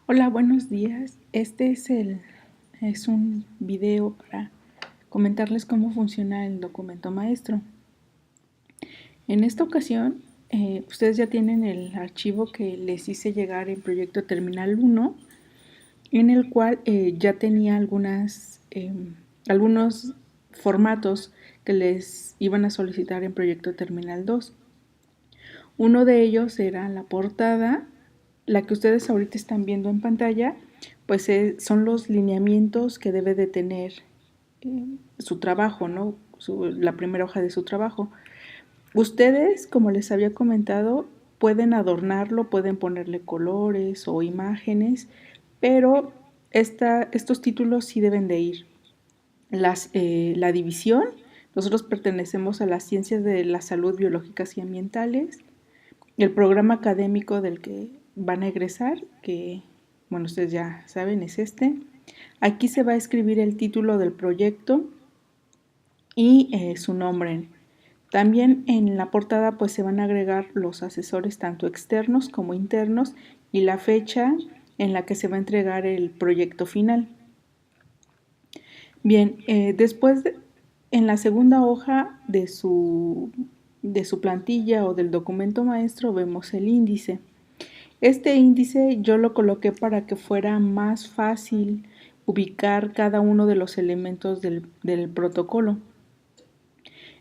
Hola, buenos días. Es un video para comentarles cómo funciona el documento maestro. En esta ocasión, ustedes ya tienen el archivo que les hice llegar en Proyecto Terminal 1, en el cual ya tenía algunos formatos que les iban a solicitar en Proyecto Terminal 2. Uno de ellos era la portada, la que ustedes ahorita están viendo en pantalla, pues son los lineamientos que debe de tener su trabajo, ¿no? La primera hoja de su trabajo. Ustedes, como les había comentado, pueden adornarlo, pueden ponerle colores o imágenes, pero estos títulos sí deben de ir. La división, nosotros pertenecemos a las ciencias de la salud biológicas y ambientales. El programa académico del que van a egresar, que, bueno, ustedes ya saben, es este. Aquí se va a escribir el título del proyecto y su nombre. También en la portada pues se van a agregar los asesores tanto externos como internos y la fecha en la que se va a entregar el proyecto final. Bien, en la segunda hoja de su plantilla o del documento maestro vemos el índice. Este índice yo lo coloqué para que fuera más fácil ubicar cada uno de los elementos del protocolo.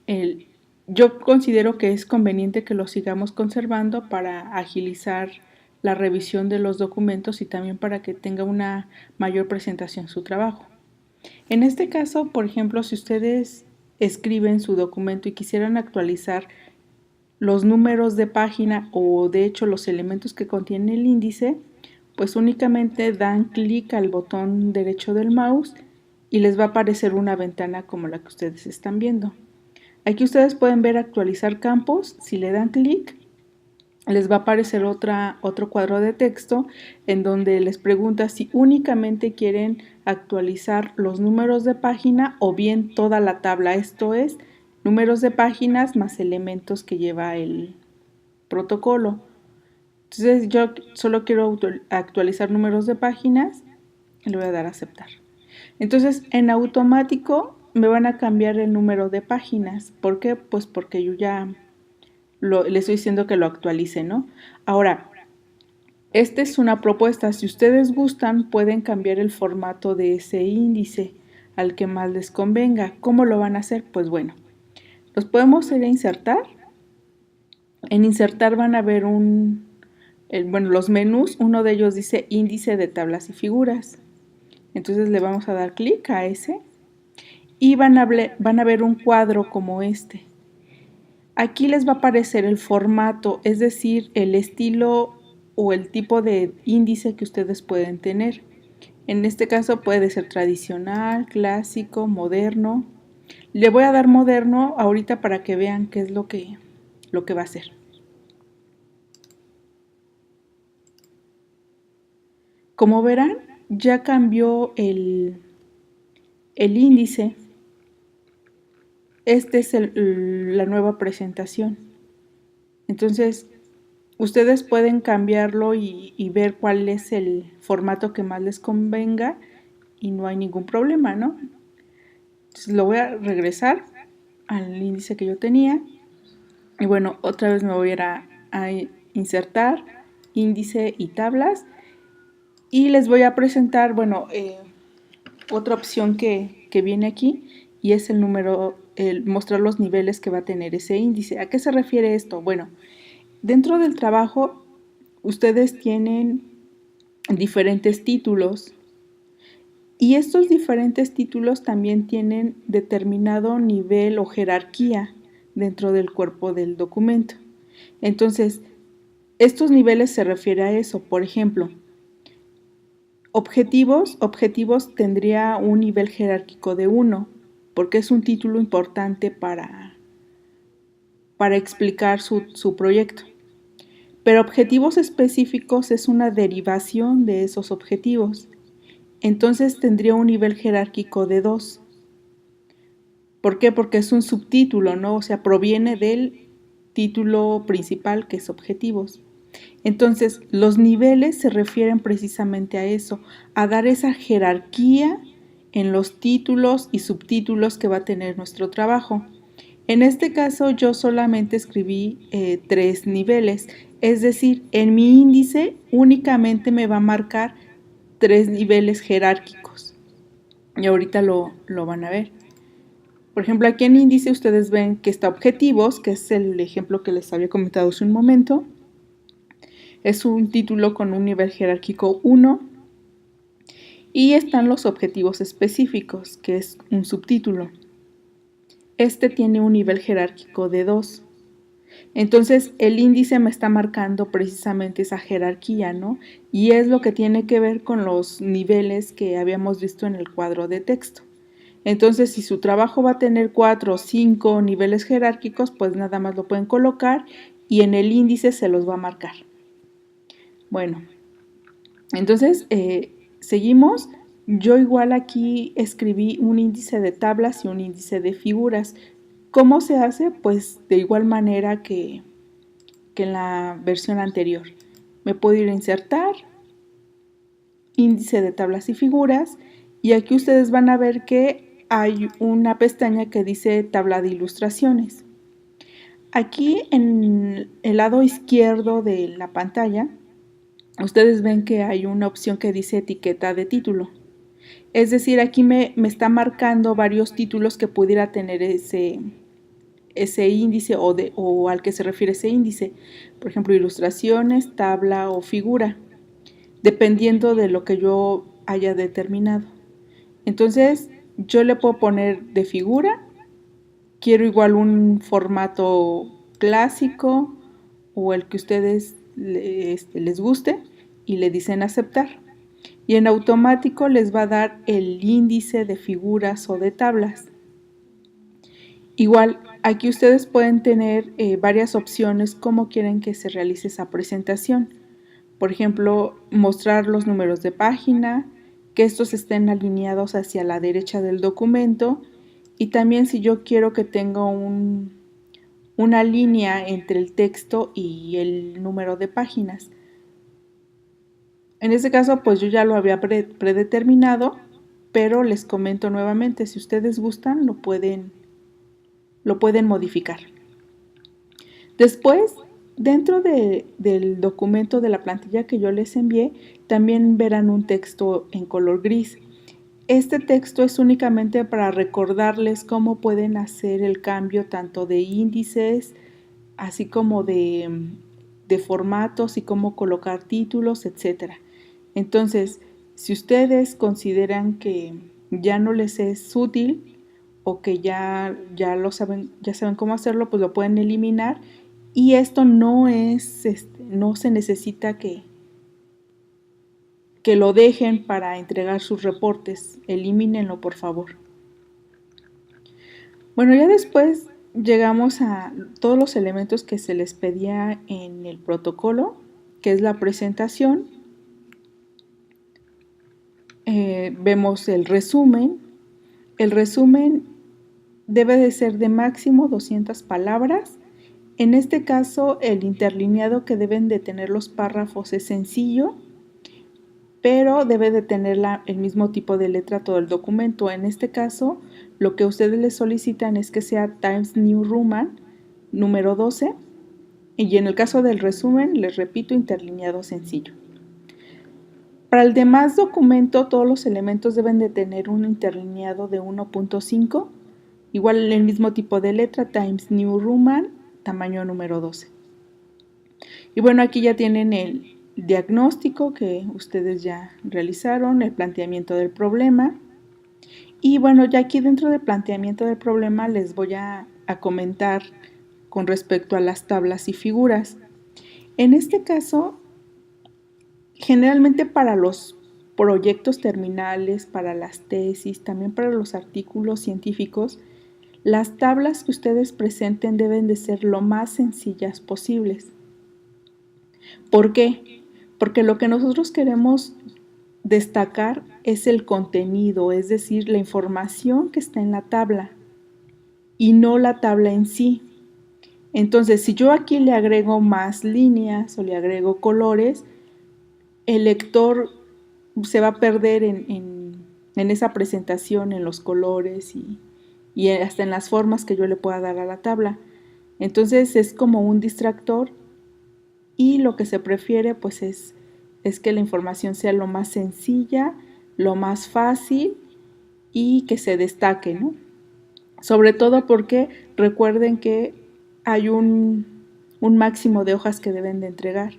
El, yo considero que es conveniente que lo sigamos conservando para agilizar la revisión de los documentos y también para que tenga una mayor presentación su trabajo. En este caso, por ejemplo, si ustedes escriben su documento y quisieran actualizar los números de página o de hecho los elementos que contiene el índice, pues únicamente dan clic al botón derecho del mouse y les va a aparecer una ventana como la que ustedes están viendo. Aquí ustedes pueden ver actualizar campos. Si le dan clic, les va a aparecer otro cuadro de texto en donde les pregunta si únicamente quieren actualizar los números de página o bien toda la tabla. Esto es, números de páginas más elementos que lleva el protocolo. Entonces yo solo quiero actualizar números de páginas y le voy a dar a aceptar. Entonces en automático me van a cambiar el número de páginas. ¿Por qué? Pues porque yo ya le estoy diciendo que lo actualice, ¿no? Ahora, esta es una propuesta. Si ustedes gustan, pueden cambiar el formato de ese índice al que más les convenga. ¿Cómo lo van a hacer? Pues bueno, los podemos ir a insertar. En insertar van a ver los menús. Uno de ellos dice índice de tablas y figuras. Entonces le vamos a dar clic a ese y van a ver un cuadro como este. Aquí les va a aparecer el formato, es decir, el estilo o el tipo de índice que ustedes pueden tener. En este caso puede ser tradicional, clásico, moderno. Le voy a dar moderno ahorita para que vean qué es lo que va a hacer. Como verán, ya cambió el índice. Esta es la nueva presentación. Entonces, ustedes pueden cambiarlo y ver cuál es el formato que más les convenga y no hay ningún problema, ¿no? Entonces lo voy a regresar al índice que yo tenía y bueno, otra vez me voy a ir a insertar índice y tablas y les voy a presentar, otra opción que viene aquí y es el mostrar los niveles que va a tener ese índice. ¿A qué se refiere esto? Bueno, dentro del trabajo ustedes tienen diferentes títulos y estos diferentes títulos también tienen determinado nivel o jerarquía dentro del cuerpo del documento. Entonces, estos niveles se refiere a eso. Por ejemplo, objetivos tendría un nivel jerárquico de 1, porque es un título importante para explicar su proyecto. Pero objetivos específicos es una derivación de esos objetivos. Entonces tendría un nivel jerárquico de 2. ¿Por qué? Porque es un subtítulo, ¿no? O sea, proviene del título principal que es objetivos. Entonces, los niveles se refieren precisamente a eso, a dar esa jerarquía en los títulos y subtítulos que va a tener nuestro trabajo. En este caso yo solamente escribí 3 niveles, es decir, en mi índice únicamente me va a marcar 3 niveles jerárquicos. Y ahorita lo van a ver. Por ejemplo, aquí en índice ustedes ven que está objetivos, que es el ejemplo que les había comentado hace un momento. Es un título con un nivel jerárquico 1. Y están los objetivos específicos, que es un subtítulo. Este tiene un nivel jerárquico de 2. Entonces el índice me está marcando precisamente esa jerarquía, ¿no? Y es lo que tiene que ver con los niveles que habíamos visto en el cuadro de texto. Entonces, si su trabajo va a tener 4 o 5 niveles jerárquicos, pues nada más lo pueden colocar y en el índice se los va a marcar. Bueno, entonces seguimos. Yo igual aquí escribí un índice de tablas y un índice de figuras. ¿Cómo se hace? Pues de igual manera que en la versión anterior. Me puedo ir a insertar, índice de tablas y figuras, y aquí ustedes van a ver que hay una pestaña que dice tabla de ilustraciones. Aquí en el lado izquierdo de la pantalla, ustedes ven que hay una opción que dice etiqueta de título. Es decir, aquí me está marcando varios títulos que pudiera tener ese índice o al que se refiere ese índice. Por ejemplo, ilustraciones, tabla o figura, dependiendo de lo que yo haya determinado. Entonces, yo le puedo poner de figura, quiero igual un formato clásico o el que ustedes les guste y le dicen aceptar. Y en automático les va a dar el índice de figuras o de tablas. Igual, aquí ustedes pueden tener varias opciones cómo quieren que se realice esa presentación. Por ejemplo, mostrar los números de página, que estos estén alineados hacia la derecha del documento y también si yo quiero que tenga una línea entre el texto y el número de páginas. En este caso, pues yo ya lo había predeterminado, pero les comento nuevamente, si ustedes gustan, lo pueden modificar. Después, dentro del documento de la plantilla que yo les envié, también verán un texto en color gris. Este texto es únicamente para recordarles cómo pueden hacer el cambio tanto de índices, así como de formatos y cómo colocar títulos, etc. Entonces, si ustedes consideran que ya no les es útil o que ya saben cómo hacerlo, pues lo pueden eliminar. Y esto no se necesita que lo dejen para entregar sus reportes. Elimínenlo, por favor. Bueno, ya después llegamos a todos los elementos que se les pedía en el protocolo, que es la presentación. Vemos el resumen. El resumen debe de ser de máximo 200 palabras. En este caso, el interlineado que deben de tener los párrafos es sencillo, pero debe de tener el mismo tipo de letra todo el documento. En este caso, lo que ustedes les solicitan es que sea Times New Roman número 12, y en el caso del resumen, les repito, interlineado sencillo. Para el demás documento, todos los elementos deben de tener un interlineado de 1.5, igual el mismo tipo de letra, Times New Roman, tamaño número 12. Y bueno, aquí ya tienen el diagnóstico que ustedes ya realizaron, el planteamiento del problema. Y bueno, ya aquí dentro del planteamiento del problema les voy a comentar con respecto a las tablas y figuras. En este caso, generalmente para los proyectos terminales, para las tesis, también para los artículos científicos, las tablas que ustedes presenten deben de ser lo más sencillas posibles. ¿Por qué? Porque lo que nosotros queremos destacar es el contenido, es decir, la información que está en la tabla y no la tabla en sí. Entonces, si yo aquí le agrego más líneas o le agrego colores, el lector se va a perder en esa presentación, en los colores y hasta en las formas que yo le pueda dar a la tabla. Entonces es como un distractor y lo que se prefiere pues es que la información sea lo más sencilla, lo más fácil y que se destaque, ¿no? Sobre todo porque recuerden que hay un máximo de hojas que deben de entregar.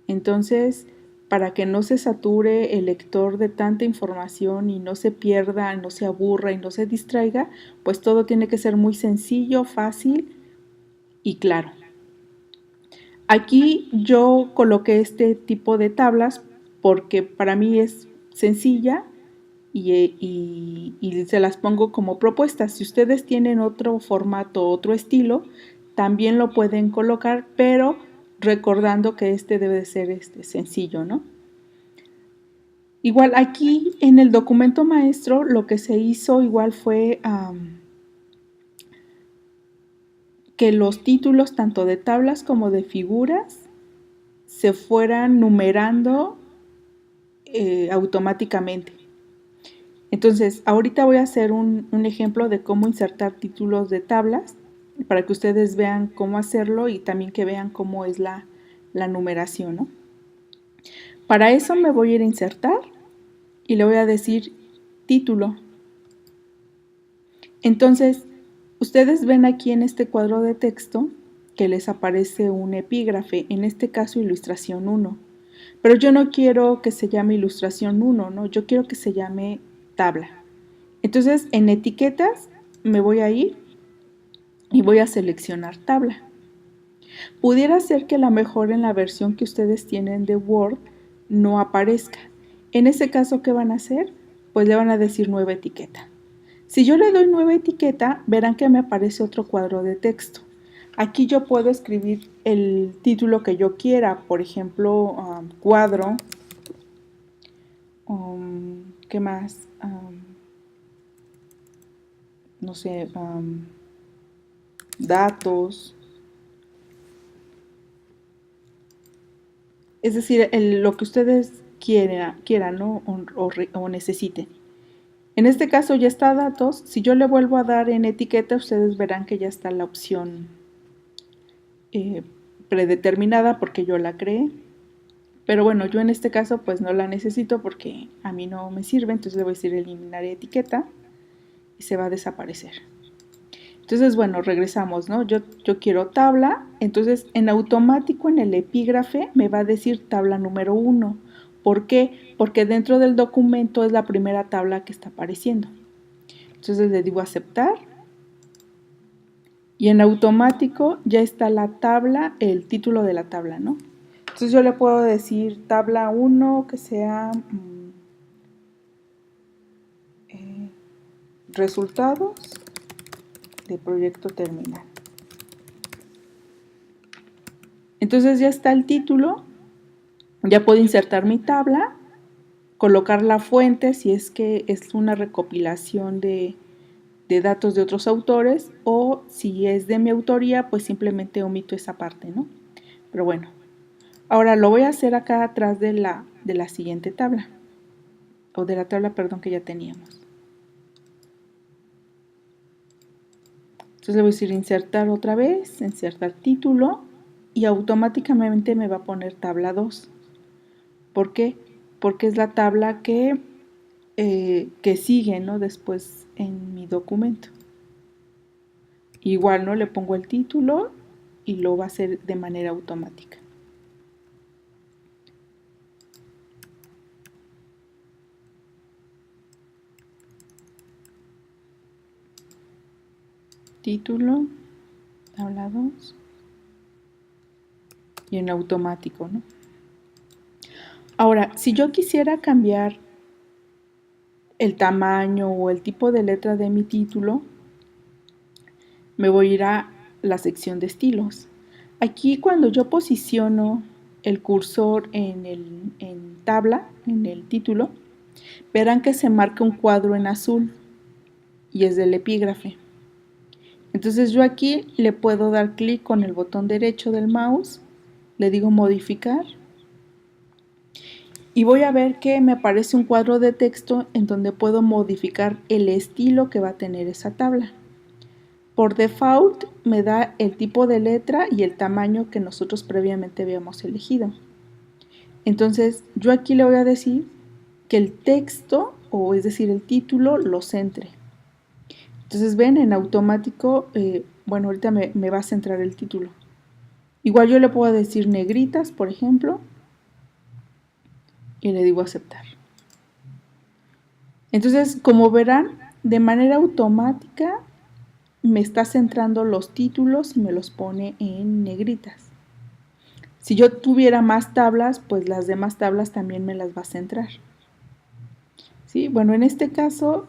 Entonces, para que no se sature el lector de tanta información y no se pierda, no se aburra y no se distraiga, pues todo tiene que ser muy sencillo, fácil y claro. Aquí yo coloqué este tipo de tablas porque para mí es sencilla y se las pongo como propuestas. Si ustedes tienen otro formato, otro estilo, también lo pueden colocar, pero recordando que este debe de ser sencillo, ¿no? Igual aquí en el documento maestro lo que se hizo igual fue que los títulos tanto de tablas como de figuras se fueran numerando automáticamente. Entonces, ahorita voy a hacer un ejemplo de cómo insertar títulos de tablas para que ustedes vean cómo hacerlo y también que vean cómo es la numeración, ¿no? Para eso me voy a ir a insertar y le voy a decir título. Entonces, ustedes ven aquí en este cuadro de texto que les aparece un epígrafe, en este caso ilustración 1. Pero yo no quiero que se llame ilustración 1, ¿no? Yo quiero que se llame tabla. Entonces, en etiquetas me voy a ir y voy a seleccionar tabla. Pudiera ser que a lo mejor en la versión que ustedes tienen de Word no aparezca. En ese caso, ¿qué van a hacer? Pues le van a decir nueva etiqueta. Si yo le doy nueva etiqueta, verán que me aparece otro cuadro de texto. Aquí yo puedo escribir el título que yo quiera, por ejemplo, cuadro, ¿qué más? No sé, datos. Es decir, lo que ustedes quieran, ¿no? o necesiten. En este caso ya está datos. Si yo le vuelvo a dar en etiqueta, ustedes verán que ya está la opción predeterminada porque yo la creé. Pero bueno, yo en este caso pues no la necesito porque a mí no me sirve, entonces le voy a decir eliminar etiqueta y se va a desaparecer. Entonces, bueno, regresamos, ¿no? Yo quiero tabla, entonces en automático en el epígrafe me va a decir tabla número 1. ¿Por qué? Porque dentro del documento es la primera tabla que está apareciendo. Entonces le digo aceptar y en automático ya está la tabla, el título de la tabla, ¿no? Entonces yo le puedo decir tabla 1 que sea resultados de proyecto terminal. Entonces ya está el título, ya puedo insertar mi tabla, colocar la fuente si es que es una recopilación de datos de otros autores o si es de mi autoría, pues simplemente omito esa parte, ¿no? Pero bueno, ahora lo voy a hacer acá atrás de la siguiente tabla, o de la tabla, perdón, que ya teníamos. Entonces le voy a decir insertar otra vez, insertar título y automáticamente me va a poner tabla 2. ¿Por qué? Porque es la tabla que sigue, ¿no? Después en mi documento. Igual, ¿no? Le pongo el título y lo va a hacer de manera automática. Título, tabla 2 y en automático, ¿no? Ahora, si yo quisiera cambiar el tamaño o el tipo de letra de mi título, me voy a ir a la sección de estilos. Aquí cuando yo posiciono el cursor en tabla, en el título, verán que se marca un cuadro en azul y es del epígrafe. Entonces yo aquí le puedo dar clic con el botón derecho del mouse, le digo modificar y voy a ver que me aparece un cuadro de texto en donde puedo modificar el estilo que va a tener esa tabla. Por default me da el tipo de letra y el tamaño que nosotros previamente habíamos elegido. Entonces yo aquí le voy a decir que el texto, o es decir el título, lo centre. Entonces ven, en automático, bueno, ahorita me va a centrar el título. Igual yo le puedo decir negritas, por ejemplo, y le digo aceptar. Entonces, como verán, de manera automática me está centrando los títulos y me los pone en negritas. Si yo tuviera más tablas, pues las demás tablas también me las va a centrar. ¿Sí? Bueno, en este caso,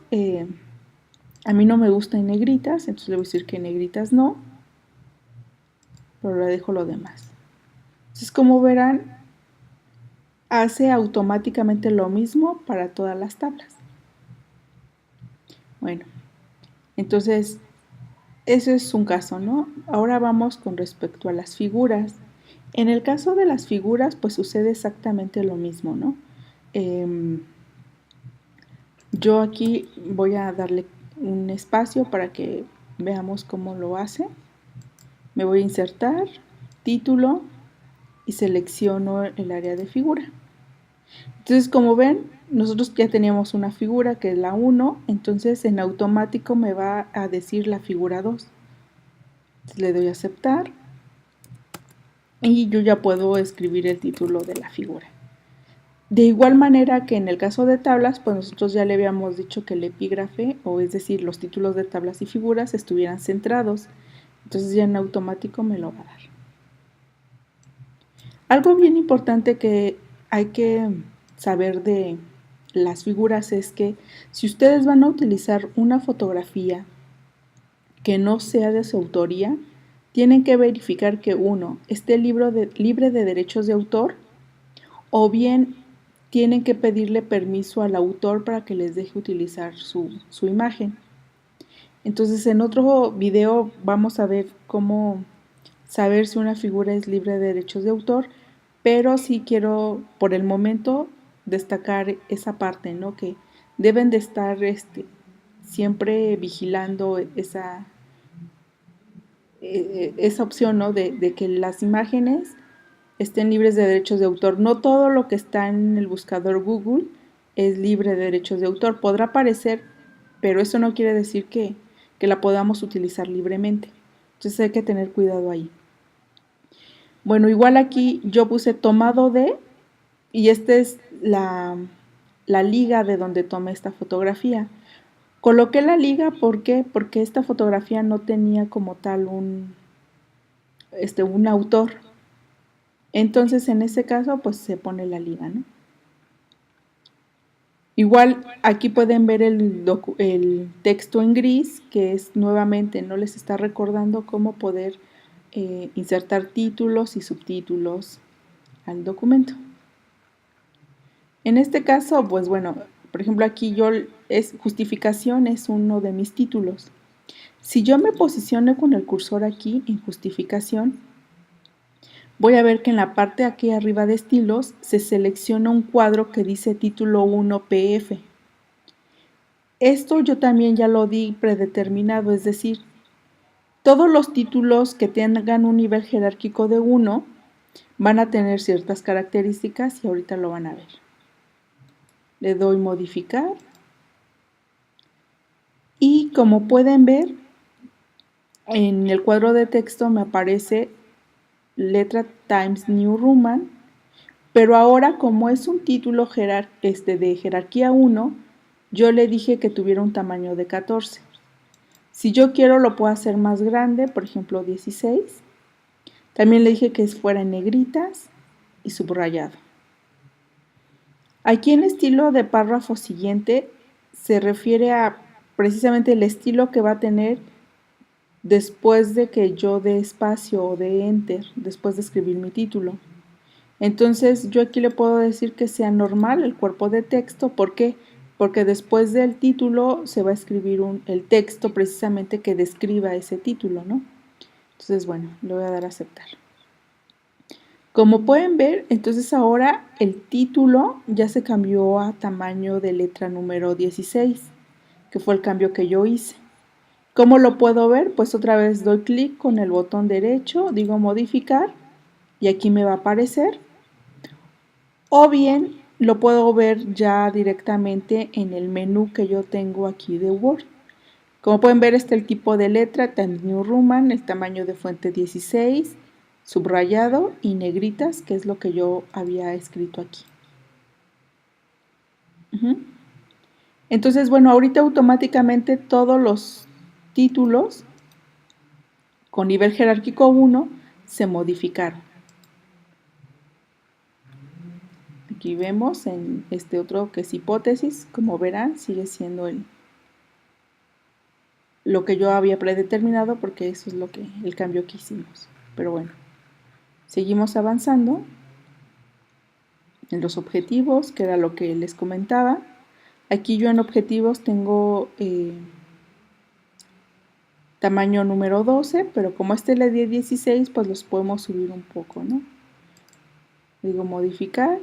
a mí no me gusta en negritas, entonces le voy a decir que en negritas no, pero le dejo lo demás. Entonces, como verán, hace automáticamente lo mismo para todas las tablas. Bueno, entonces, ese es un caso, ¿no? Ahora vamos con respecto a las figuras. En el caso de las figuras, pues sucede exactamente lo mismo, ¿no? Yo aquí voy a darle un espacio para que veamos cómo lo hace. Me voy a insertar, título y selecciono el área de figura. Entonces, como ven, nosotros ya teníamos una figura que es la 1, entonces en automático me va a decir la figura 2. Entonces, le doy a aceptar y yo ya puedo escribir el título de la figura. De igual manera que en el caso de tablas, pues nosotros ya le habíamos dicho que el epígrafe, o es decir, los títulos de tablas y figuras estuvieran centrados. Entonces ya en automático me lo va a dar. Algo bien importante que hay que saber de las figuras es que si ustedes van a utilizar una fotografía que no sea de su autoría, tienen que verificar que uno esté libre de derechos de autor, o bien tienen que pedirle permiso al autor para que les deje utilizar su imagen. Entonces en otro video vamos a ver cómo saber si una figura es libre de derechos de autor, pero sí quiero por el momento destacar esa parte, ¿no? Que deben de estar siempre vigilando esa opción, ¿no? De que las imágenes estén libres de derechos de autor. No todo lo que está en el buscador Google es libre de derechos de autor. Podrá aparecer, pero eso no quiere decir que la podamos utilizar libremente. Entonces hay que tener cuidado ahí. Bueno, igual aquí yo puse tomado de, y esta es la liga de donde tomé esta fotografía. Coloqué la liga, ¿por qué? Porque esta fotografía no tenía como tal un autor. Entonces, en ese caso, pues se pone la liga, ¿no? Igual aquí pueden ver el texto en gris, que es nuevamente, no les está recordando cómo poder insertar títulos y subtítulos al documento. En este caso, pues bueno, por ejemplo aquí justificación es uno de mis títulos. Si yo me posiciono con el cursor aquí en justificación, voy a ver que en la parte aquí arriba de estilos se selecciona un cuadro que dice título 1 PF. Esto yo también ya lo di predeterminado, es decir, todos los títulos que tengan un nivel jerárquico de 1 van a tener ciertas características y ahorita lo van a ver. Le doy modificar y como pueden ver en el cuadro de texto me aparece letra Times New Roman, pero ahora como es un título de jerarquía 1, yo le dije que tuviera un tamaño de 14. Si yo quiero lo puedo hacer más grande, por ejemplo 16. También le dije que fuera en negritas y subrayado. Aquí en estilo de párrafo siguiente se refiere a precisamente el estilo que va a tener después de que yo dé espacio o dé enter, después de escribir mi título. Entonces yo aquí le puedo decir que sea normal el cuerpo de texto. ¿Por qué? porque después del título se va a escribir el texto precisamente que describa ese título, ¿no? Entonces, bueno, le voy a dar a aceptar. Como pueden ver, entonces ahora el título ya se cambió a tamaño de letra número 16, que fue el cambio que yo hice. ¿Cómo lo puedo ver? Pues otra vez doy clic con el botón derecho, digo modificar y aquí me va a aparecer. O bien lo puedo ver ya directamente en el menú que yo tengo aquí de Word. Como pueden ver, está el tipo de letra, Times New Roman, el tamaño de fuente 16, subrayado y negritas, que es lo que yo había escrito aquí. Entonces, bueno, ahorita automáticamente todos los títulos con nivel jerárquico 1 se modificaron. Aquí vemos en este otro que es hipótesis, como verán, sigue siendo lo que yo había predeterminado porque eso es el cambio que hicimos. Pero bueno, seguimos avanzando en los objetivos, que era lo que les comentaba. Aquí yo en objetivos tengo tamaño número 12, pero como este le di 16, pues los podemos subir un poco, ¿no? Digo modificar,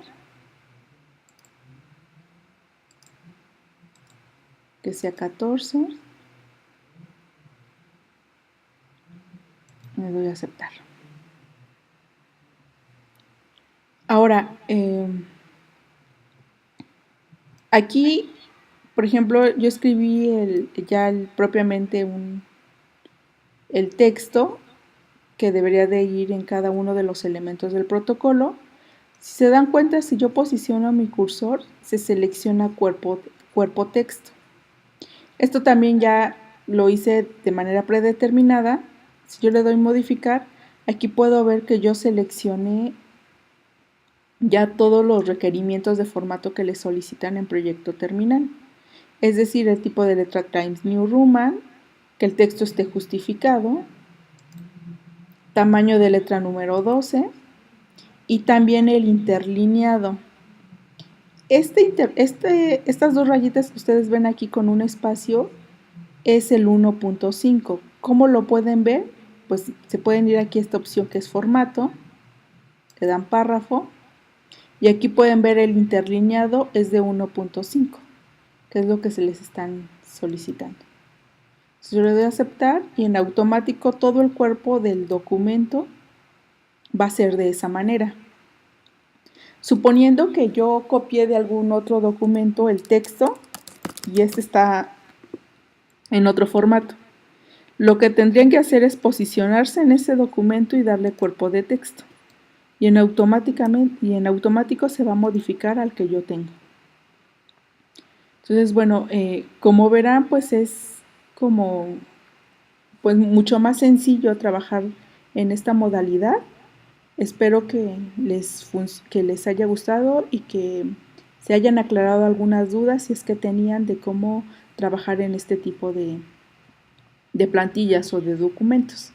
que sea 14, me doy a aceptar. Ahora, aquí, por ejemplo, yo escribí propiamente el texto que debería de ir en cada uno de los elementos del protocolo. Si se dan cuenta, si yo posiciono mi cursor, se selecciona cuerpo texto. Esto también ya lo hice de manera predeterminada. Si yo le doy modificar, aquí puedo ver que yo seleccioné ya todos los requerimientos de formato que le solicitan en proyecto terminal. Es decir, el tipo de letra Times New Roman, que el texto esté justificado, tamaño de letra número 12 y también el interlineado. Estas dos rayitas que ustedes ven aquí con un espacio es el 1.5. ¿Cómo lo pueden ver? Pues se pueden ir aquí a esta opción que es formato, le dan párrafo y aquí pueden ver el interlineado es de 1.5, que es lo que se les están solicitando. Entonces yo le doy a aceptar y en automático todo el cuerpo del documento va a ser de esa manera. Suponiendo que yo copié de algún otro documento el texto y este está en otro formato, lo que tendrían que hacer es posicionarse en ese documento y darle cuerpo de texto. Y en automático se va a modificar al que yo tengo. Entonces, bueno, como verán, pues es como pues mucho más sencillo trabajar en esta modalidad. Espero que les haya gustado y que se hayan aclarado algunas dudas si es que tenían de cómo trabajar en este tipo de plantillas o de documentos.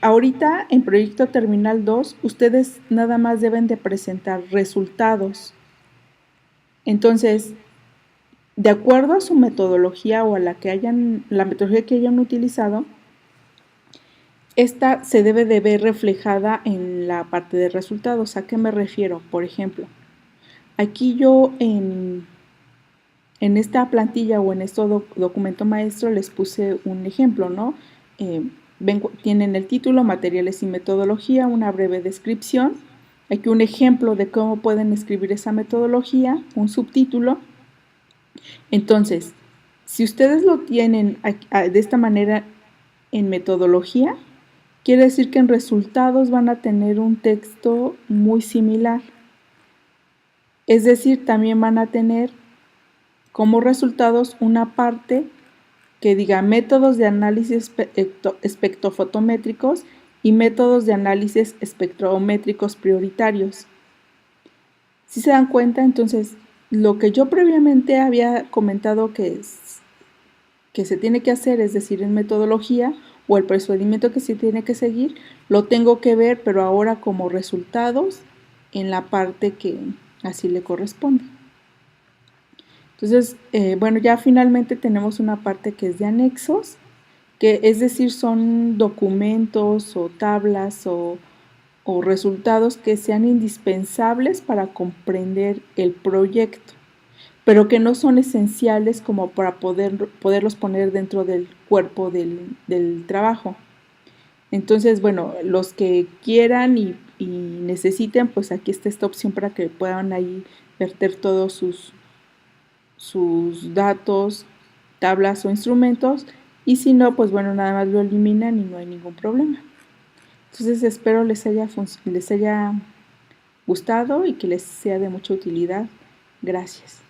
Ahorita en Proyecto Terminal 2 ustedes nada más deben de presentar resultados. Entonces, de acuerdo a su metodología o a la metodología que hayan utilizado, esta se debe de ver reflejada en la parte de resultados. ¿A qué me refiero? Por ejemplo, aquí yo en esta plantilla o en este documento maestro les puse un ejemplo, ¿no? Tienen el título, materiales y metodología, una breve descripción. Aquí un ejemplo de cómo pueden escribir esa metodología, un subtítulo. Entonces, si ustedes lo tienen de esta manera en metodología, quiere decir que en resultados van a tener un texto muy similar. Es decir, también van a tener como resultados una parte que diga métodos de análisis espectrofotométricos y métodos de análisis espectrométricos prioritarios. Si se dan cuenta, entonces, lo que yo previamente había comentado que se tiene que hacer, es decir, en metodología o el procedimiento que se tiene que seguir, lo tengo que ver, pero ahora como resultados en la parte que así le corresponde. Entonces, bueno, ya finalmente tenemos una parte que es de anexos, que es decir, son documentos o tablas o resultados que sean indispensables para comprender el proyecto, pero que no son esenciales como para poderlos poner dentro del cuerpo del trabajo. Entonces, bueno, los que quieran y necesiten, pues aquí está esta opción para que puedan ahí verter todos sus datos, tablas o instrumentos, y si no, pues bueno, nada más lo eliminan y no hay ningún problema. Entonces espero les haya gustado y que les sea de mucha utilidad. Gracias.